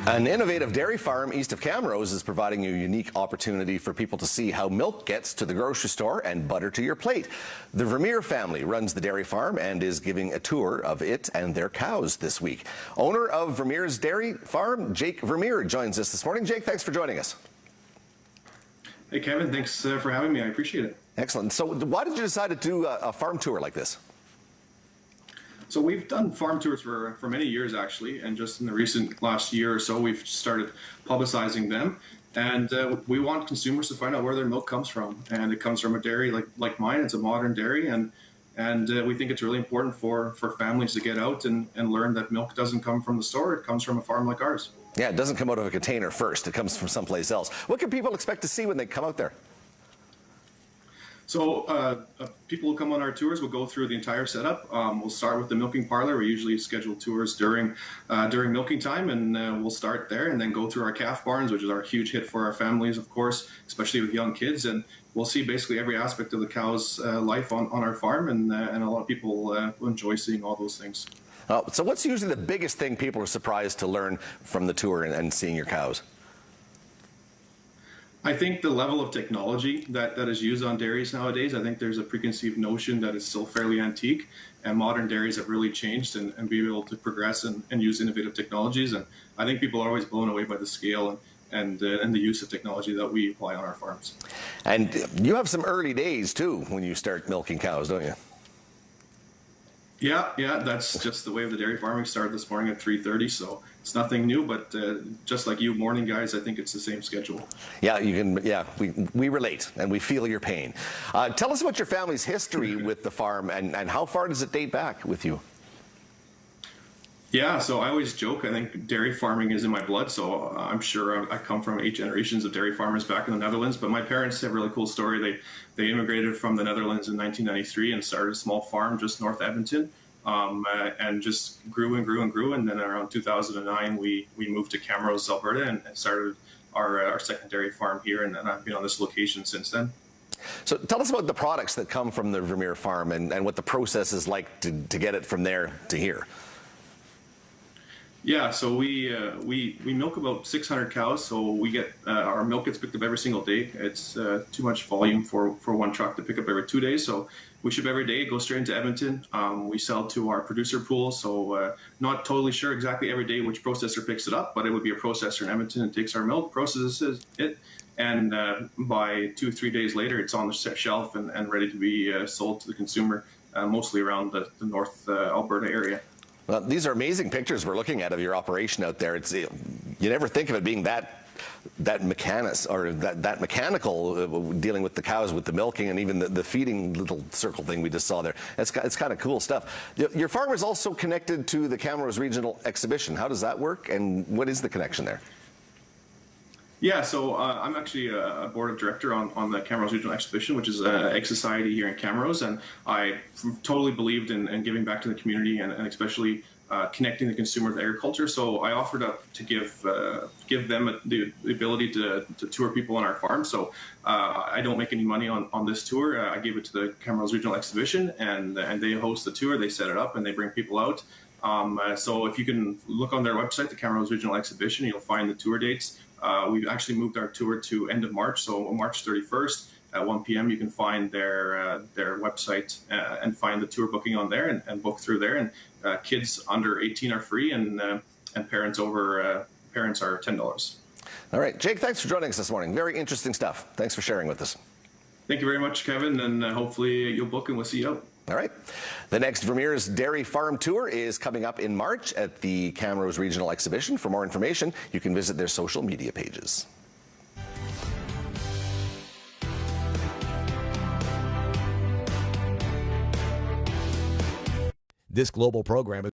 An innovative dairy farm east of Camrose is providing a unique opportunity for people to see how milk gets to the grocery store and butter to your plate. The Vermeer family runs the dairy farm and is giving a tour of it and their cows this week. Owner of Vermeer's dairy farm, Jake Vermeer, joins us this morning. Jake, thanks for joining us. Hey, Kevin, thanks for having me. I appreciate it. Excellent. So why did you decide to do a farm tour like this? So we've done farm tours for many years, actually, and just in the recent last year or so, we've started publicizing them. And we want consumers to find out where their milk comes from. And it comes from a dairy like mine. It's a modern dairy. And we think it's really important for families to get out and learn that milk doesn't come from the store. It comes from a farm like ours. Yeah, it doesn't come out of a container first. It comes from someplace else. What can people expect to see when they come out there? So people who come on our tours will go through the entire setup. We'll start with the milking parlor. We usually schedule tours during milking time, and we'll start there and then go through our calf barns, which is our huge hit for our families, of course, especially with young kids. And we'll see basically every aspect of the cow's life on our farm, and a lot of people enjoy seeing all those things. So what's usually the biggest thing people are surprised to learn from the tour and seeing your cows? I think the level of technology that is used on dairies nowadays, I think there's a preconceived notion that it's still fairly antique, and modern dairies have really changed and be able to progress and use innovative technologies. And I think people are always blown away by the scale and the use of technology that we apply on our farms. And you have some early days too when you start milking cows, don't you? Yeah, that's just the way of the dairy farming. Started this morning at 3:30, so it's nothing new. But just like you morning guys, I think it's the same schedule. Yeah, you can. Yeah, we relate and we feel your pain. Tell us about your family's history with the farm and how far does it date back with you? Yeah, so I always joke, I think dairy farming is in my blood, so I'm sure I come from 8 generations of dairy farmers back in the Netherlands, but my parents have a really cool story. They immigrated from the Netherlands in 1993 and started a small farm just north of Edmonton, and just grew and grew and grew, and then around 2009 we moved to Camrose, Alberta, and started our second dairy farm here, and I've been on this location since then. So tell us about the products that come from the Vermeer farm and what the process is like to get it from there to here. Yeah, so we milk about 600 cows, so we get our milk gets picked up every single day. It's too much volume for one truck to pick up every 2 days, so we ship every day. It goes straight into Edmonton. We sell to our producer pool, so not totally sure exactly every day which processor picks it up, but it would be a processor in Edmonton and takes our milk, processes it, and by 2-3 days later, it's on the shelf and ready to be sold to the consumer, mostly around the North Alberta area. Well, these are amazing pictures we're looking at of your operation out there. You never think of it being that mechanical, dealing with the cows, with the milking, and even the feeding little circle thing we just saw there. It's kind of cool stuff. Your farm is also connected to the Camrose Regional Exhibition. How does that work, and what is the connection there? Yeah, so I'm actually a board of director on the Camrose Regional Exhibition, which is an egg society here in Camrose, and I totally believed in giving back to the community and especially connecting the consumer with agriculture. So I offered up to give them the ability to tour people on our farm. So I don't make any money on this tour. I give it to the Camrose Regional Exhibition, and they host the tour. They set it up and they bring people out. So if you can look on their website, the Camrose Regional Exhibition, you'll find the tour dates. We've actually moved our tour to end of March, so March 31st at 1 p.m. you can find their website and find the tour booking on there and book through there. And kids under 18 are free, and parents are $10. All right, Jake, thanks for joining us this morning. Very interesting stuff. Thanks for sharing with us. Thank you very much, Kevin, and hopefully you'll book and we'll see you out. All right. The next Vermeer's Dairy Farm Tour is coming up in March at the Camrose Regional Exhibition. For more information, you can visit their social media pages. This global program is